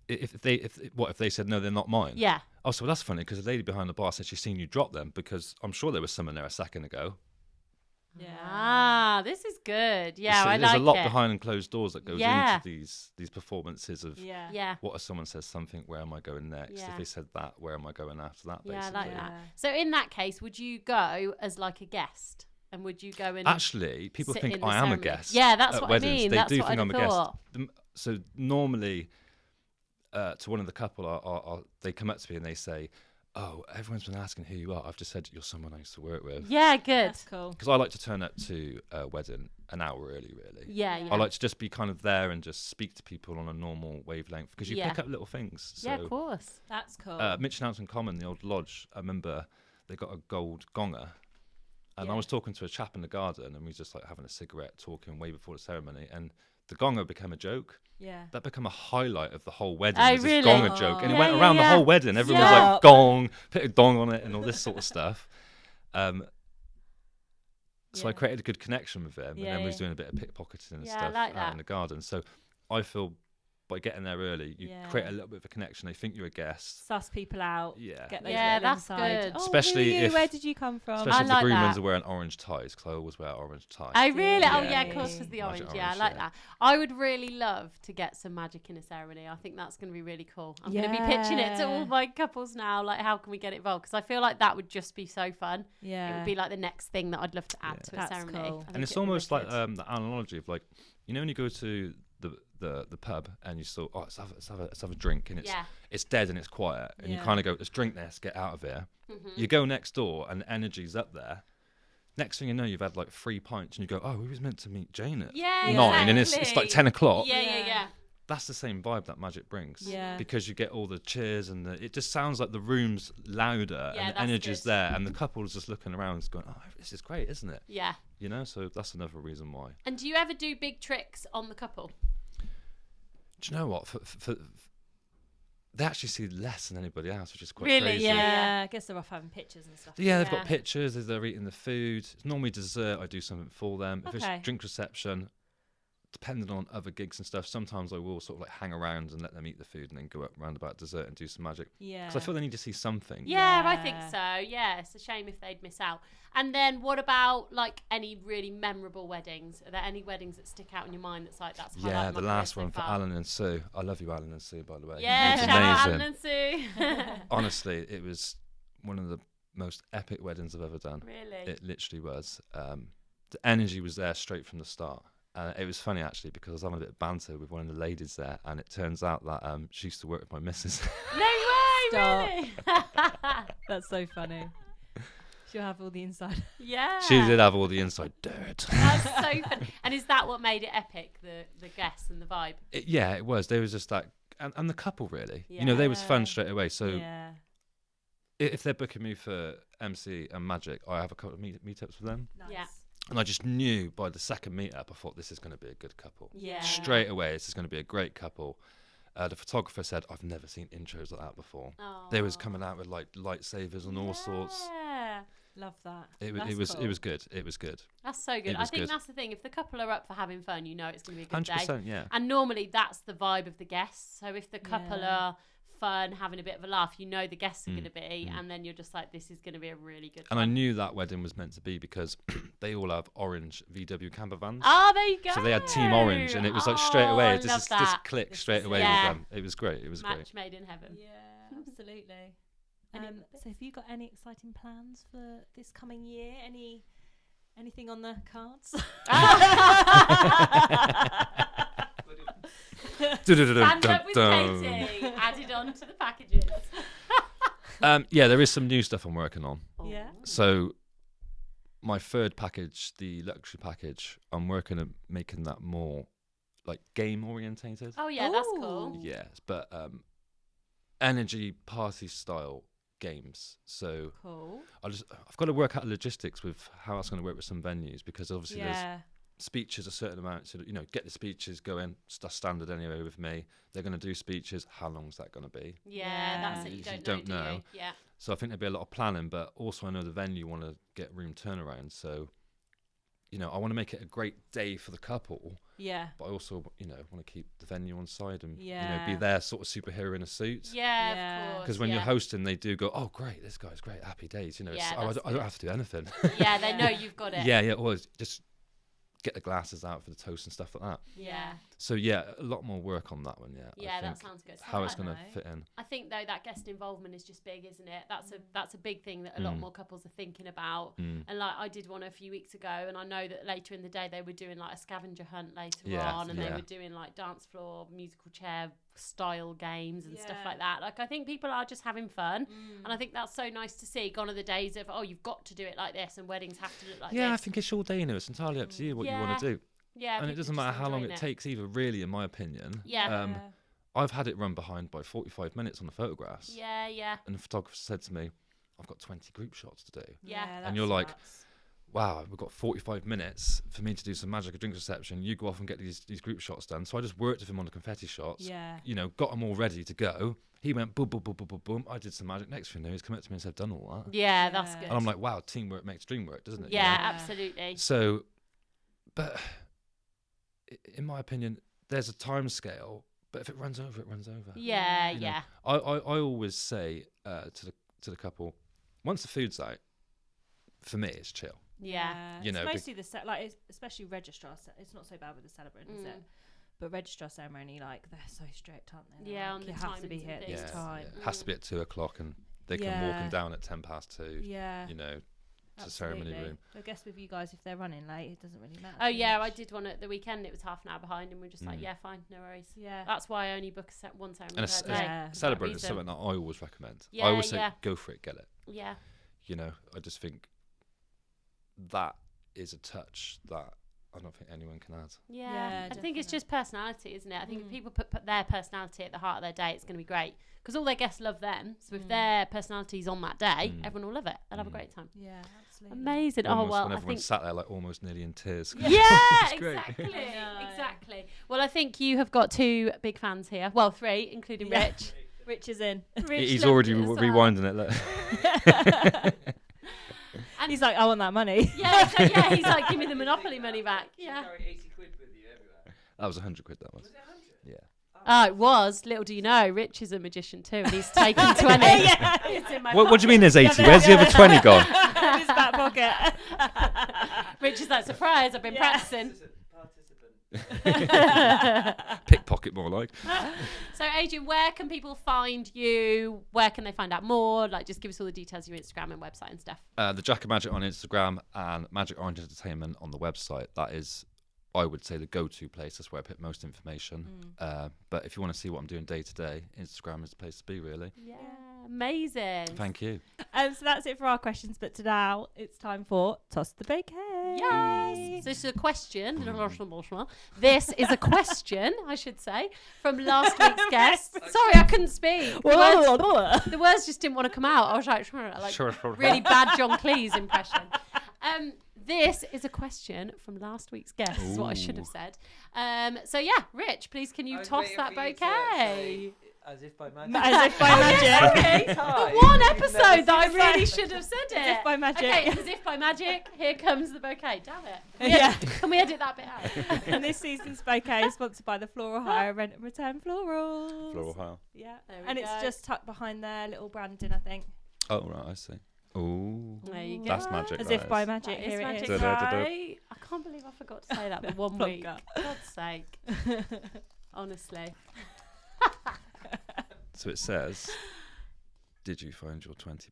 if they said, no, they're not mine? Yeah. Oh, so that's funny because the lady behind the bar said she's seen you drop them because I'm sure there was someone there a second ago. Ah, this is good. Yeah, I like it. There's a lot behind closed doors that goes Yeah. into these performances of Yeah. what if someone says something, where am I going next? Yeah. If they said that, where am I going after that? Yeah, I Basically. like that. So in that case, would you go as like a guest? And would you go and Actually, people sit think in the I am a ceremony? guest. Yeah, that's at what weddings. I mean. They That's do what think I'd I'm a have guest. thought. So normally, to one of the couple, they come up to me and they say, "Oh, everyone's been asking who you are. I've just said you're someone I used to work with." Yeah, good. That's cool. Because I like to turn up to a wedding an hour early, really. Yeah, yeah. I like to just be kind of there and just speak to people on a normal wavelength because you Yeah. pick up little things. So, Yeah, of course. That's cool. Mitch and Alton Common, the old lodge, I remember they got a gold gonger. And I Yeah. was talking to a chap in the garden and we were just like having a cigarette talking way before the ceremony. And the gonger became a joke. Yeah. That became a highlight of the whole wedding. Oh, was this really? gonger joke. And Yeah, it went yeah, around the yeah. whole wedding. Everyone was Yeah. like, gong, put a dong on it and all this sort of stuff. So I created a good connection with him. Yeah, and then we was yeah. doing a bit of pickpocketing and Yeah, I stuff like out that. in the garden. So I feel by getting there early, you Yeah. create a little bit of a connection. They think you're a guest. Suss people out. Yeah. Get those Yeah, little that's inside. good. Oh, Especially who are you? if- Where did you come from? Especially if like the groomsmen that. are wearing orange ties, because I always wear orange tie. Oh, really? Oh, Yeah. yeah, of course, because the Magic orange. Yeah, I orange, like yeah. that. I would really love to get some magic in a ceremony. I think that's going to be really cool. I'm going to be pitching it to all Yeah. my couples now. Like, how can we get it involved? Because I feel like that would just be so fun. Yeah. It would be like the next thing that I'd love to add Yeah. to a That's ceremony. cool. I think And it's it'd be almost like wicked. the analogy of like, you know, when you go to the pub and you still, let's have a drink and it's dead and it's quiet and you Yeah. kind of go, let's drink this, get out of here. Mhm. You go next door and the energy's up there. Next thing you know, you've had like 3 pints and you go, oh, we was meant to meet Jane at Yeah, 9 and it's like exactly. 10 o'clock. Yeah, Yeah. yeah. That's the same vibe that magic brings. Yeah. Because you get all the cheers and it just sounds like the room's louder Yeah, and the that's energy's good. there and the couple's just looking around and going, oh, this is great, isn't it? Yeah. You know, so that's another reason why. And do you ever do big tricks on the couple? Do you know what? They actually see less than anybody else, which is quite Really? crazy. Yeah. I guess they're off having pictures and stuff. Yeah, they've Yeah. got pictures as they're eating the food. It's normally dessert. I do something for them. If Okay. it's drink reception, depending on other gigs and stuff, sometimes I will sort of like hang around and let them eat the food and then go up round about dessert and do some magic. Yeah. Because I feel they need to see something. Yeah, I think Yeah. so. Yeah, it's a shame if they'd miss out. And then what about like any really memorable weddings? Are there any weddings that stick out in your mind that's like that's highlight Yeah, my the career last so one for far? Alan and Sue. I love you, Alan and Sue, by the way. Yeah, It was shout out amazing. Alan and Sue. Honestly, it was one of the most epic weddings I've ever done. Really? It literally was. The energy was there straight from the start. It was funny actually because I was having a bit of banter with one of the ladies there, and it turns out that she used to work with my missus. No way, Stop. really? That's so funny. She'll have all the inside. Yeah. She did have all the inside dirt. That's so fun. And is that what made it epic? The guests and the vibe? Yeah, it was. There was just that, and the couple really. You know, they was fun Yeah. straight away. So Yeah. if they're booking me for MC and Magic, I have a couple of meetups with them, Nice. Yeah. and I just knew by the second meetup, I thought this is going to be a good couple. Yeah. Straight away, this is going to be a great couple. The photographer said, I've never seen intros like that before. They was coming out with like lightsabers and all sorts. Yeah. Love that. It That's was cool. it was good. It was good. That's so good. It I was think good. that's the thing. If the couple are up for having fun, you know it's going to be a good day. 100%, yeah. And normally that's the vibe of the guests. So if the couple Yeah. are fun, having a bit of a laugh, you know the guests are going to be, and then you're just like, this is going to be a really good And I one. knew that wedding was meant to be because they all have orange VW camper vans. Oh, there you go. So they had Team Orange, and it was like straight Oh, away. I It love just that. clicked This straight is- away yeah. with them. It was great. It was great. Match made in heaven. Yeah, absolutely. Any So have you got any exciting plans for this coming year? Anything on the cards? Stand up with Katie. Added on to the packages. Yeah, there is some new stuff I'm working on. Yeah. So my third package, the luxury package, I'm working on making that more like game orientated. Oh yeah, that's cool. Ooh. Yes, but energy party style games. So Cool. I've got to work out logistics with how that's going to work with some venues, because obviously there's Yeah. speeches a certain amount. So get the speeches going. That's standard anyway with me. They're going to do speeches. How long's that going to be? Yeah, that's it. You You don't, don't know, do know. you? Yeah. So I think there'll be a lot of planning, but also I know the venue want to get room turnaround. So I want to make it a great day for the couple, Yeah. but I also, want to keep the venue on side and, Yeah. be their sort of superhero in a suit. Yeah, Yeah. of course. Because when yeah. you're hosting, they do go, oh, great, this guy's great, happy days. Yeah, I that's don't have to do anything. Yeah, they know you've got it. Yeah, always just get the glasses out for the toast and stuff like that. Yeah. So, yeah, a lot more work on that one, yeah. Yeah, I that think sounds good. how it's I going to know. fit in. I think though that guest involvement is just big, isn't it? That's a big thing that a lot more couples are thinking about. And like I did one a few weeks ago, and I know that later in the day they were doing like a scavenger hunt later Yeah, on, and they yeah. were doing like dance floor, musical chair style games and stuff Yeah. like that. Like I think people are just having fun, and I think that's so nice to see. Gone are the days of you've got to do it like this, and weddings have to look like Yeah, I this. think it's all day, it's entirely up to you what you want Yeah. to do. Yeah, And it people doesn't just matter how long enjoying it takes either, really, in my opinion. Yeah. I've had it run behind by 45 minutes on the photographs. Yeah, yeah, And the photographer said to me, I've got 20 group shots to do. Yeah. And you're like, wow, we've got 45 minutes for me to do some magic or drink reception. You go off and get these group shots done. So I just worked with him on the confetti shots. Yeah. Got them all ready to go. He went boom, boom, boom, boom, boom, boom. I did some magic. Next thing you know, he's come up to me and said, done all that. yeah, that's Yeah. good. And I'm like, wow, teamwork makes dream work, doesn't it? yeah, Yeah. absolutely. So, but in my opinion, there's a time scale. But if it runs over, it runs over. Yeah, You know, yeah. I always say to the couple, once the food's out, for me it's chill. Yeah. You know, it's mostly especially registrar. It's not so bad with the celebrant, is it? But registrar ceremony, like they're so strict, aren't they? They're Yeah, like, on you the have to be timings here and at this things. time. It has to be at 2:00, and they can walk them down at 2:10. Yeah. To the ceremony room. I guess with you guys, if they're running late, it doesn't really matter. Oh too yeah, much. I did one at the weekend. It was half an hour behind, and we're just like, Mm. yeah, fine, no worries. Yeah. That's why I only book one ceremony And per a day. Yeah. for that Celebrant is reason. something that I always recommend. Yeah, I always say, yeah. go for it, get it. Yeah, I just think that is a touch that I don't think anyone can add. yeah. I think it's definitely. just personality, isn't it? I think if people put their personality at the heart of their day, it's going to be great because all their guests love them. So if their personality's on that day, everyone will love it. They'll have a great time. Yeah, absolutely. Amazing. Almost Oh well, when I everyone think. sat there like almost nearly in tears. Yeah, It's great. exactly, I know. exactly. Well, I think you have got two big fans here. Well, three, including Yeah. Rich. Rich is in. Rich He's loved already it as well. rewinding it. Look. And He's like, I want that money. yeah, so, yeah. He's like, give me the Monopoly money back. Yeah. Carry 80 quid with you everywhere. That was 100 quid. That was. Was it 100? Yeah. Oh, it was. Little do you know, Rich is a magician too, and he's taken 20. Yeah. It's in my What do you mean there's 80? Yeah, Where's the other 20 gone? In his back pocket. Rich is like, surprise, I've been Yeah. practicing. Participant. Pickpocket, more like. So, Adrian, where can people find you? Where can they find out more? Like, just give us all the details of your Instagram and website and stuff. The Jack of Magic on Instagram and Magic Orange Entertainment on the website. That is, I would say, the go-to place. That's where I put most information. But if you want to see what I'm doing day to day, Instagram is the place to be, really. Yeah, amazing. Thank you. So that's it for our questions. But now it's time for Toss the Bouquet. Yes. So this is a question. This is a question, I should say, from last week's guest. Sorry, I couldn't speak. The words just didn't want to come out. I was like Sure. really bad John Cleese impression. This is a question from last week's guest, is what I should have said. So yeah, Rich, please can you I was toss waiting that for you to bouquet? say, as if by magic. As if by magic. Sorry. Time. The one You've episode never that I seen really that. should have said it. As if by magic. Okay, as if by magic, here comes the bouquet. Damn it. Yeah. Can we edit that bit out? And this season's bouquet is sponsored by the Floral Hire Rent and Return Florals. Floral Hile. Yeah. There we And it's go. just tucked behind their little branding, I think. Oh, right, I see. Oh, There you go. that's magic. As that if by is. magic, That is here magic, it is. Da-da-da-da. right? I can't believe I forgot to say that for 1 week. Plonker. God's sake. Honestly. So it says, did you find your £20?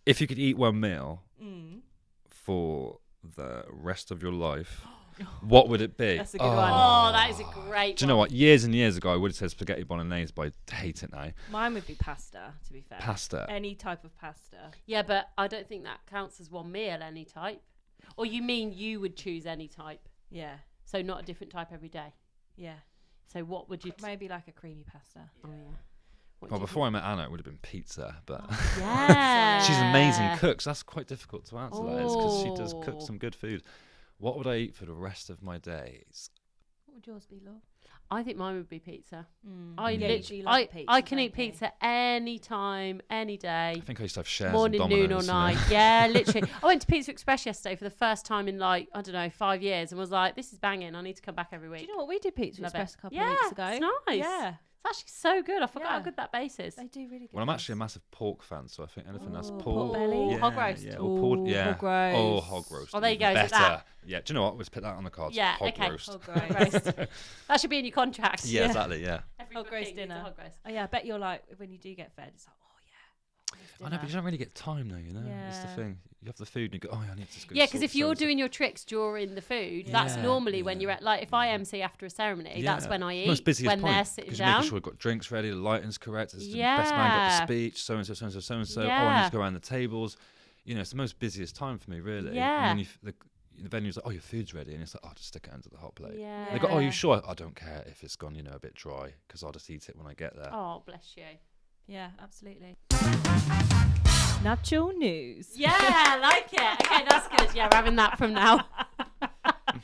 If you could eat one meal for the rest of your life, what would it be? That's a good one. Oh, that is a great Do you know what? Years and years ago, I would have said spaghetti bolognese, but I hate it now. Mine would be pasta, to be fair. Pasta. Any type of pasta. Yeah, but I don't think that counts as one meal, any type. Or you mean you would choose any type? Yeah. So not a different type every day. Yeah. So what would you... Maybe like a creamy pasta. Oh, yeah. What Well, do you before I met Anna, it would have been pizza, but Yeah. she's an amazing cook, so that's quite difficult to answer, that is, because she does cook Oh. some good food. What would I eat for the rest of my days? would yours be, Law? I think mine would be pizza. I I can eat pizza any time, any day. I think I used to have shares Morning, and noon, or Domino's, night. Yeah, literally. I went to Pizza Express yesterday for the first time in 5 years, and was like, "This is banging. I need to come back every week." Do you know what we did Pizza Love Express it. a couple of weeks ago? It's nice. Yeah, It's actually so good. I forgot how Yeah. good that base is. they do really good. Well, I'm actually a ones. massive pork fan, so I think anything that's Ooh, pork. pork belly? Hog roast. Yeah, or pork, Ooh, yeah. hog roast. Oh, hog roast. Oh, there you even go, is it Better. that? Yeah. Do you know what? Let's put that on the cards. Yeah, Hog okay. roast. Hog Hog roast. roast. That should be in your contract. Yeah, exactly. Yeah. Every Hog booking roast needs a dinner. hog roast. Oh yeah, I bet you're like when you do get fed, it's like, oh yeah. hog roast I know, but you dinner. don't really get time though. You know, it's the Yeah. thing. You have the food and you go, oh, yeah, I need to just go. Yeah, because sort if you're so-and-so." doing your tricks during the food, that's Yeah, normally when yeah. you're at, like, if I MC after a ceremony, that's Yeah. when I Most eat, busiest when point, they're sitting 'cause you're making down. sure we've got drinks ready, the lighting's correct, the best man got Yeah. the speech, so and so, so and so, so and so. Oh, I Yeah. need to go around the tables. You know, it's the most busiest time for me, really. Yeah. And then the venue's like, oh, your food's ready, and it's like, oh, just stick it into the hot plate. Yeah. They go, oh, you sure? I don't care if it's gone, a bit dry, because I'll just eat it when I get there. Oh, bless you. Yeah, absolutely. Nuptial news. Yeah, I like it. Okay, that's good. Yeah, we're having that from now.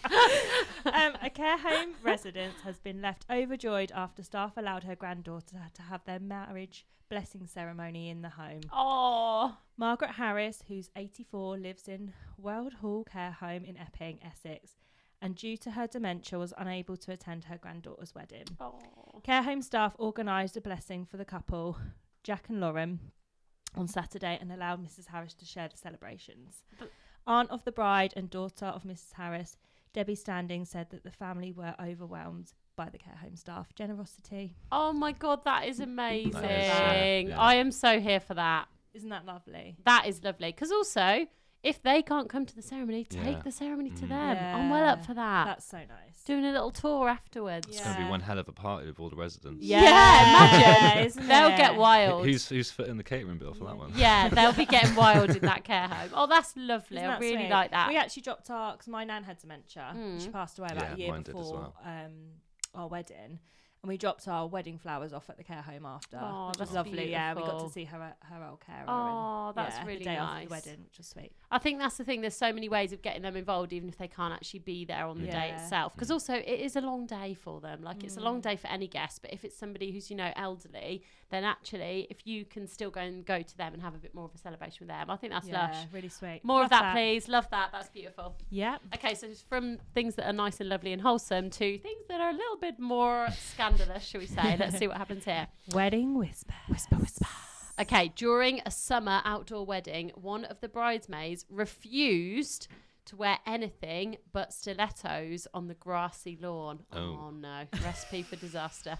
A care home resident has been left overjoyed after staff allowed her granddaughter to have their marriage blessing ceremony in the home. Oh. Margaret Harris, who's 84, lives in World Hall Care Home in Epping, Essex, and due to her dementia was unable to attend her granddaughter's wedding. Oh. Care home staff organised a blessing for the couple, Jack and Lauren, on Saturday and allowed Mrs. Harris to share the celebrations. Aunt of the bride and daughter of Mrs. Harris, Debbie Standing, said that the family were overwhelmed by the care home staff generosity. Oh my God, that is amazing. yeah. I am so here for that. Isn't that lovely? That is lovely. Because also, if they can't come to the ceremony, take Yeah. the ceremony to Mm. them. I'm well up Yeah. for that. That's so nice. Doing a little tour afterwards. It's going to be one hell of a party with all the residents. Yeah, imagine. isn't They'll it? get wild. Who's footing the catering bill for that one? Yeah, they'll be getting wild in that care home. Oh, that's lovely. Isn't I that really sweet? like that. We actually dropped because my nan had dementia. She passed away about Yeah, a year mine did as before well. our wedding. And we dropped our wedding flowers off at the care home after, Oh, which was that's lovely. Yeah, we got beautiful. to see her old carer. Oh, and, that's yeah, really the day after nice. the wedding, which was sweet. I think that's the thing. There's so many ways of getting them involved, even if they can't actually be there on the day Yeah. itself. Because also, it is a long day for them. Like, it's a long day for any guest. But if it's somebody who's, elderly, then actually, if you can still go to them and have a bit more of a celebration with them, I think that's lush. Really sweet. More Love of that, please. Love that. That's beautiful. Yeah. Okay, so just from things that are nice and lovely and wholesome to things that are a little bit more scandalous, shall we say. Let's see what happens here. Wedding whisper. Whisper, whisper. Okay, during a summer outdoor wedding, one of the bridesmaids refused to wear anything but stilettos on the grassy lawn. Oh no, recipe for disaster.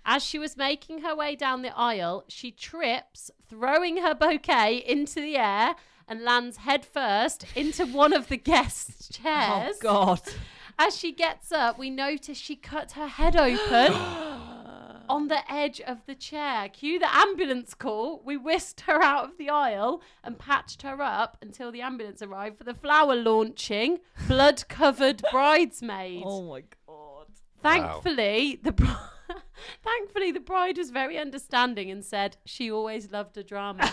As she was making her way down the aisle, she trips, throwing her bouquet into the air and lands headfirst into one of the guests' chairs. Oh, God. As she gets up, we notice she cut her head open on the edge of the chair. Cue the ambulance call. We whisked her out of the aisle and patched her up until the ambulance arrived for the flower launching, blood-covered bridesmaid. Oh, my God. Thankfully, the bride was very understanding and said she always loved a drama.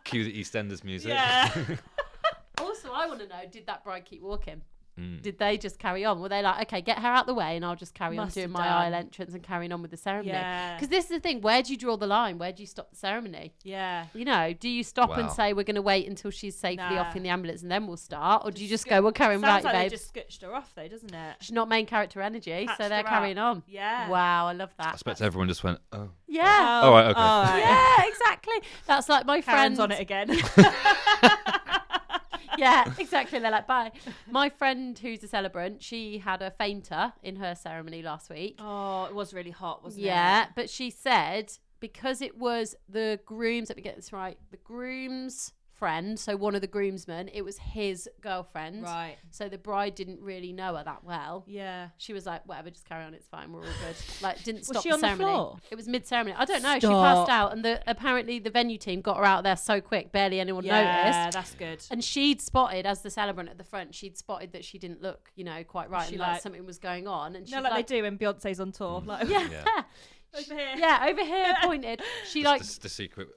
Cue the EastEnders music. Yeah. Also, I want to know, did that bride keep walking? Did they just carry on? Were they like, okay, get her out the way and I'll just carry Must on doing have my done. aisle entrance and carrying on with the ceremony? Yeah. Because this is the thing, where do you draw the line? Where do you stop the ceremony? Yeah. Do you stop and Wow. say we're going to wait until she's safely Nah. off in the ambulance and then we'll start? Or do you just go, we'll carry on Sounds without you, like babe? they just scutched her off, though, doesn't it? She's not main character energy, Patched so they're her carrying on. Yeah. Wow, I love I that. expect everyone just went, oh. Yeah. Oh, right, okay. All right. Yeah, exactly. That's like my Karen's friend. on it again. Yeah, exactly. They're like, bye. My friend who's a celebrant, she had a fainter in her ceremony last week. Oh, it was really hot, wasn't it? Yeah, but she said because it was the groom's, let me get this right, the groom's friend, so one of the groomsmen, it was his girlfriend. Right. So the bride didn't really know her that well. Yeah. She was like, whatever, just carry on, it's fine, we're all good. Like, didn't stop she the on the ceremony. floor? It was mid-ceremony. I don't know, she Stop. passed out, and apparently the venue team got her out there so quick, barely anyone Yeah, noticed. that's good. And she'd spotted, as the celebrant at the front, she'd spotted that she didn't look, quite right, She and like- something was going on. And she No, like they do when Beyonce's on tour. Like, Yeah. Yeah. over here. Yeah, over here pointed. She like The secret.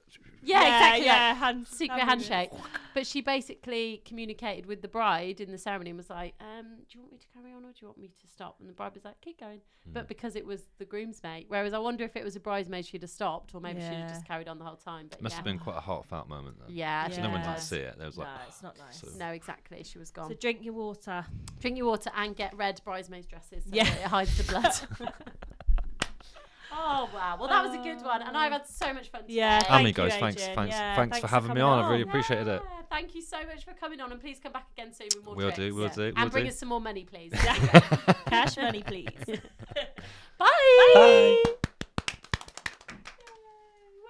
exactly. Yeah, Secret handshake. But she basically communicated with the bride in the ceremony and was like, do you want me to carry on or do you want me to stop? And the bride was like, keep going. But because it was the groomsmaid, whereas I wonder if it was a bridesmaid, she'd have stopped, or maybe she'd have just carried on the whole time. But Must have been quite a heartfelt moment then. Yeah. No one didn't see it. There was like, no, it's not nice. No, exactly. She was gone. So drink your water. Drink your water and get red bridesmaids dresses so that it hides the blood. Oh wow! Well, that was a good one, and I've had so much fun today. Yeah, Thanks for having me on. I really appreciated it. Thank you so much for coming on, and please come back again soon with more We'll tricks. do. And bring us some more money, please. Cash money, please. Bye. Bye.